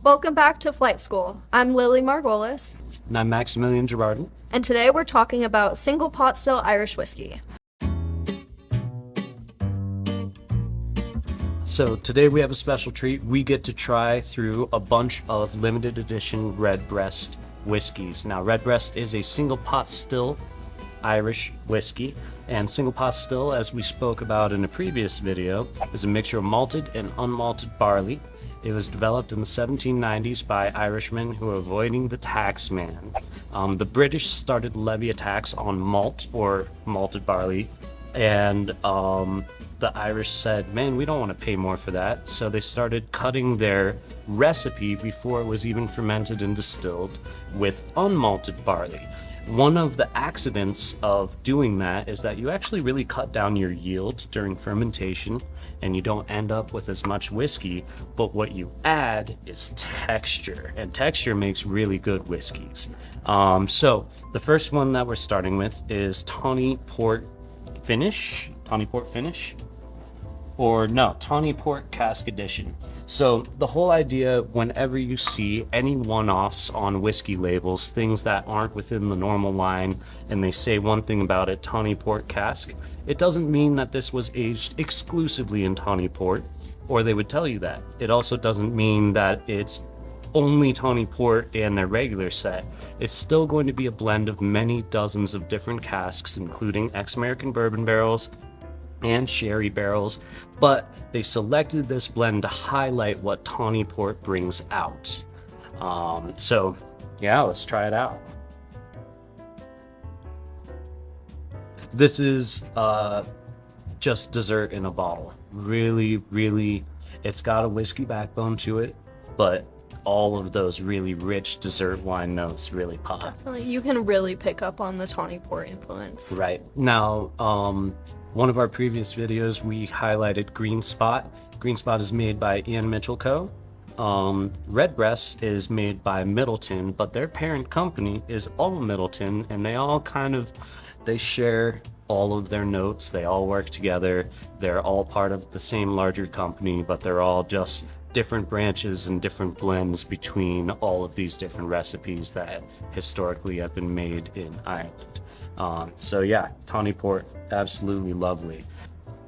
Welcome back to Flight School. I'm Lily Margolis. And I'm Maximilian Girardin. And today we're talking about single pot still Irish whiskey. So today we have a special treat. We get to try through a bunch of limited edition Redbreast whiskeys. Now, Redbreast is a single pot still Irish whiskey, and single pot still, as we spoke about in a previous video, is a mixture of malted and unmalted barley. It was developed in the 1790s by Irishmen who were avoiding the tax man. The British started to levy a tax on malt or malted barley, and the Irish said, man, we don't want to pay more for that. So they started cutting their recipe before it was even fermented and distilled with unmalted barley. One of the accidents of doing that is that you actually really cut down your yield during fermentation and you don't end up with as much whiskey, but what you add is texture, and texture makes really good whiskeys. So the first one that we're starting with is Tawny Port Finish, Tawny Port Cask Edition. So the whole idea, whenever you see any one-offs on whiskey labels, things that aren't within the normal line, and they say one thing about it, Tawny Port Cask, it doesn't mean that this was aged exclusively in Tawny Port, or they would tell you that. It also doesn't mean that it's only Tawny Port and their regular set. It's still going to be a blend of many dozens of different casks, including ex-American bourbon barrels and sherry barrels, but they selected this blend to highlight what Tawny Port brings out. So yeah, let's try it out. This is just dessert in a bottle. Really, it's got a whiskey backbone to it, but all of those really rich dessert wine notes really pop. Definitely, you can really pick up on the Tawny Port influence. Right. Now, one of our previous videos, we highlighted Green Spot. Green Spot is made by Ian Mitchell Co. Redbreast is made by Middleton, but their parent company is all Middleton, and they all they share all of their notes. They all work together. They're all part of the same larger company, but they're all just different branches and different blends between all of these different recipes that historically have been made in Ireland. So yeah, Tawny Port, absolutely lovely.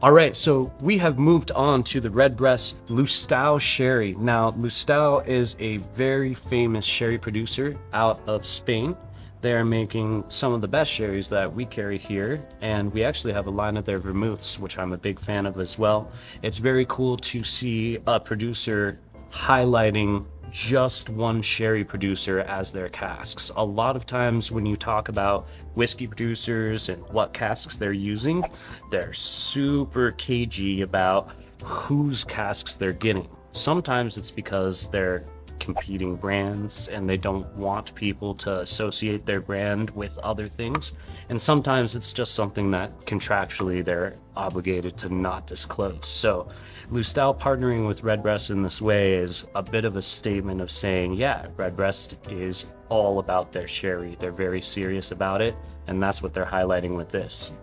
All right, so we have moved on to the Redbreast Lustau sherry. Now, Lustau is a very famous sherry producer out of Spain. They are making some of the best sherries that we carry here, and we actually have a line of their vermouths, which I'm a big fan of as well. It's very cool to see a producer highlighting just one sherry producer as their casks. A lot of times when you talk about whiskey producers and what casks they're using, they're super cagey about whose casks they're getting. Sometimes it's because they're competing brands and they don't want people to associate their brand with other things, and sometimes it's just something that contractually they're obligated to not disclose. So Lustau partnering with Redbreast in this way is a bit of a statement of saying, yeah, Redbreast is all about their sherry. They're very serious about it, and that's what they're highlighting with this.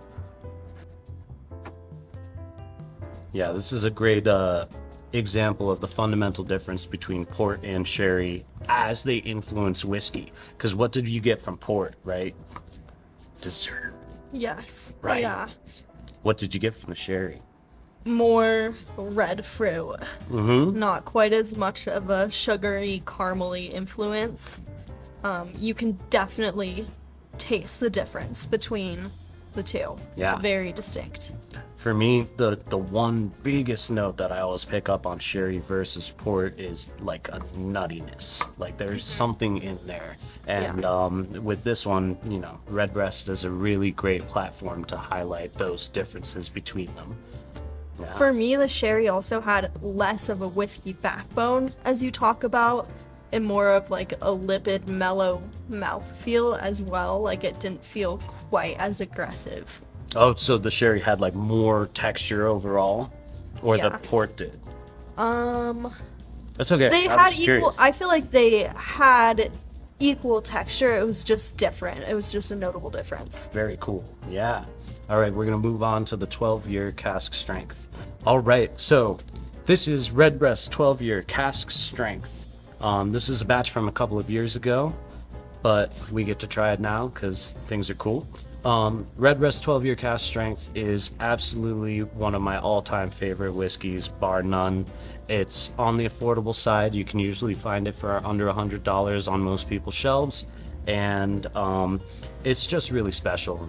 Yeah, this is a great example of the fundamental difference between port and sherry as they influence whiskey. Because what did you get from port, right? Dessert. Yes. Right. Yeah. What did you get from the sherry? More red fruit. Mm-hmm. Not quite as much of a sugary, caramely influence. You can definitely taste the difference between the two. Yeah. It's very distinct. For me, the one biggest note that I always pick up on sherry versus port is like a nuttiness. Like there's something in there. And with this one, you know, Redbreast is a really great platform to highlight those differences between them. Yeah. For me, the sherry also had less of a whiskey backbone, as you talk about, and more of like a lipid, mellow mouthfeel as well. Like it didn't feel quite as aggressive. Oh, so the sherry had like more texture overall, or the port did? That's okay. They had equal. Curious. I feel like they had equal texture. It was just different. It was just a notable difference. Very cool. Yeah. All right, we're gonna move on to the 12-year cask strength. All right, so this is Redbreast 12-year cask strength. This is a batch from a couple of years ago, but we get to try it now because things are cool. Redbreast 12-year cask strength is absolutely one of my all-time favorite whiskeys, bar none. It's on the affordable side. You can usually find it for under $100 on most people's shelves, and it's just really special,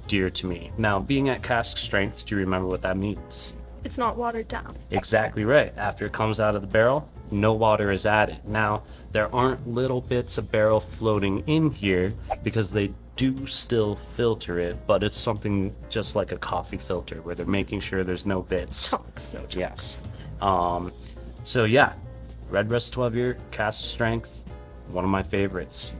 dear to me. Now, being at cask strength, do you remember what that means? It's not watered down. Exactly right. After it comes out of the barrel, no water is added. Now, there aren't little bits of barrel floating in here because they do still filter it, but it's something just like a coffee filter where they're making sure there's no bits. Chunks, no chunks. Yes. So yeah, Redbreast 12-year cask strength, one of my favorites.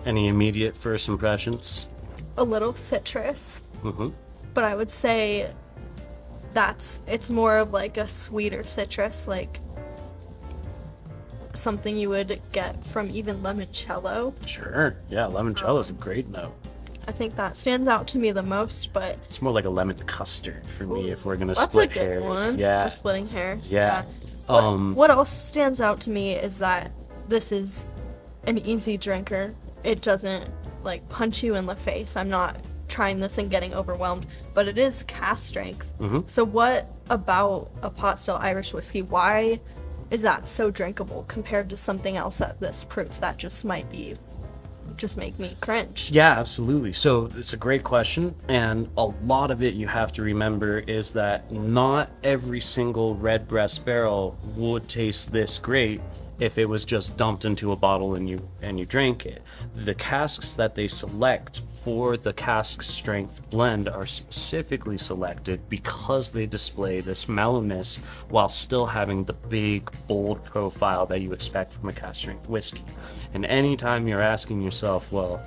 Any immediate first impressions? A little citrus, Mm-hmm. but I would say it's more of like a sweeter citrus, like something you would get from even limoncello. Sure. Yeah, limoncello is a great note. I think that stands out to me the most, but It's more like a lemon custard for me if we're gonna that's a split good hairs. one. Yeah. We're splitting hairs. Yeah. What else stands out to me is that this is an easy drinker. It doesn't like punch you in the face. I'm not trying this and getting overwhelmed, but it is cask strength. Mhm. So what about a pot still Irish whiskey? Why is that so drinkable compared to something else at this proof that just make me cringe? Yeah, absolutely. So it's a great question, and a lot of it you have to remember is that not every single Redbreast barrel would taste this great if it was just dumped into a bottle and you drank it. The casks that they select for the cask strength blend are specifically selected because they display this mellowness while still having the big, bold profile that you expect from a cask strength whiskey. And anytime you're asking yourself, well,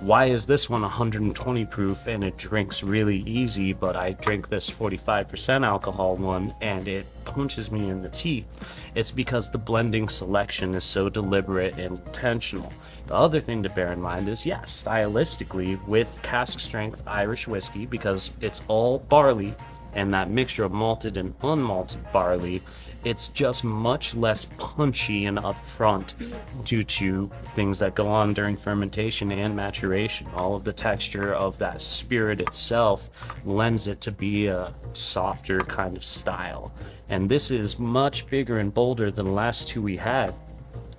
why is this one 120 proof and it drinks really easy, but I drink this 45% alcohol one and it punches me in the teeth? It's because the blending selection is so deliberate and intentional. The other thing to bear in mind is, yes, stylistically, with cask strength Irish whiskey, because it's all barley and that mixture of malted and unmalted barley, it's just much less punchy and upfront due to things that go on during fermentation and maturation. All of the texture of that spirit itself lends it to be a softer kind of style. And this is much bigger and bolder than the last two we had.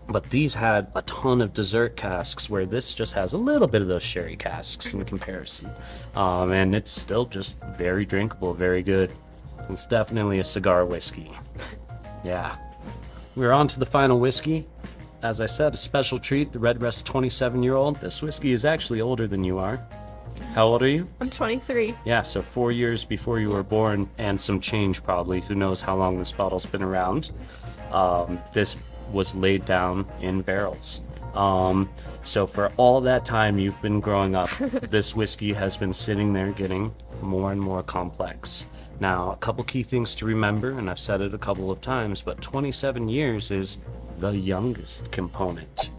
But these had a ton of dessert casks, where this just has a little bit of those sherry casks in comparison. And it's still just very drinkable, very good. It's definitely a cigar whiskey. Yeah. We're on to the final whiskey. As I said, a special treat, the Redbreast 27-year-old. This whiskey is actually older than you are. How old are you? I'm 23. Yeah, so 4 years before you were born, and some change probably. Who knows how long this bottle's been around. This was laid down in barrels. So for all that time you've been growing up, this whiskey has been sitting there getting more and more complex. Now, a couple key things to remember, and I've said it a couple of times, but 27 years is the youngest component.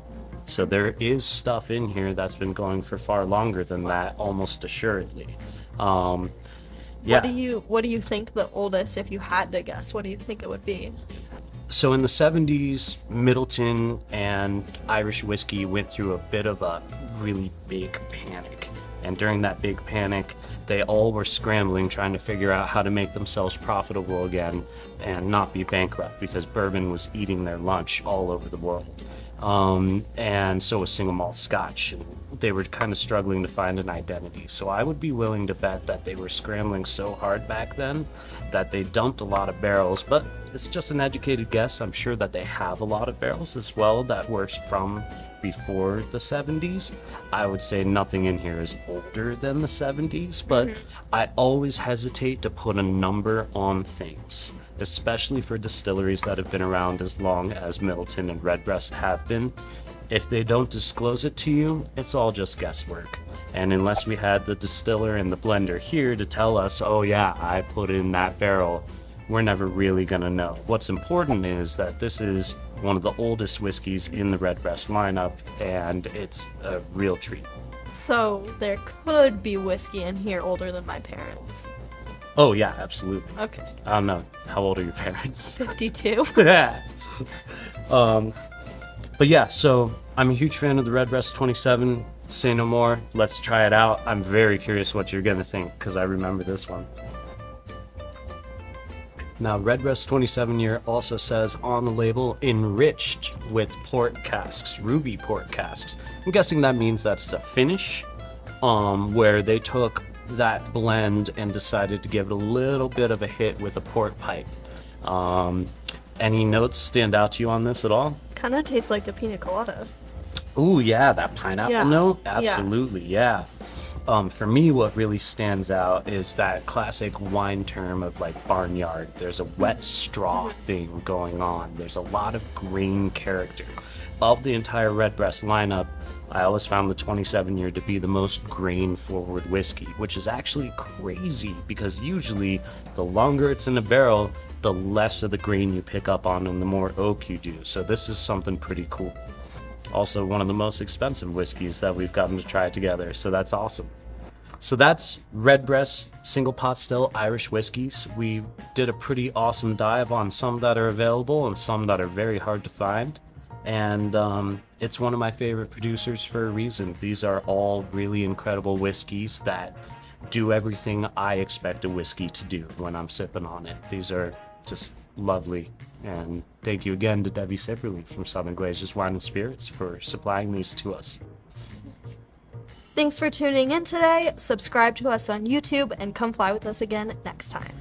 So there is stuff in here that's been going for far longer than that, almost assuredly. Yeah. What do you think the oldest, if you had to guess, what do you think it would be? So in the 70s, Middleton and Irish whiskey went through a bit of a really big panic. And during that big panic, they all were scrambling, trying to figure out how to make themselves profitable again and not be bankrupt, because bourbon was eating their lunch all over the world. And so was single malt scotch. And they were kind of struggling to find an identity. So I would be willing to bet that they were scrambling so hard back then that they dumped a lot of barrels, but it's just an educated guess. I'm sure that they have a lot of barrels as well that were from before the 70s. I would say nothing in here is older than the 70s, but I always hesitate to put a number on things, especially for distilleries that have been around as long as Middleton and Redbreast have been. If they don't disclose it to you, it's all just guesswork. And unless we had the distiller and the blender here to tell us, oh yeah, I put in that barrel, we're never really gonna know. What's important is that this is one of the oldest whiskeys in the Redbreast lineup, and it's a real treat. So there could be whiskey in here older than my parents. Oh yeah, absolutely. Okay. I don't know. How old are your parents? 52. But yeah, so I'm a huge fan of the Redbreast 27. Say no more. Let's try it out. I'm very curious what you're gonna think because I remember this one. Now, Redbreast 27 year also says on the label, enriched with port casks, ruby port casks. I'm guessing that means that it's a finish, where they took that blend and decided to give it a little bit of a hit with a port pipe. Any notes stand out to you on this at all? Kind of tastes like a pina colada. Ooh, yeah, that pineapple Yeah. note? Yeah. Absolutely, yeah. For me, what really stands out is that classic wine term of like barnyard. There's a wet straw thing going on. There's a lot of grain character. Of the entire Redbreast lineup, I always found the 27 year to be the most grain forward whiskey, which is actually crazy because usually the longer it's in a barrel, the less of the grain you pick up on and the more oak you do. So this is something pretty cool. Also one of the most expensive whiskeys that we've gotten to try together, so that's awesome. So that's Redbreast single pot still Irish whiskeys. We did a pretty awesome dive on some that are available and some that are very hard to find. And it's one of my favorite producers for a reason. These are all really incredible whiskeys that do everything I expect a whiskey to do when I'm sipping on it. These are just lovely. And thank you again to Debi Sipperley from Southern Glazers Wine and Spirits for supplying these to us. Thanks for tuning in today. Subscribe to us on YouTube and come fly with us again next time.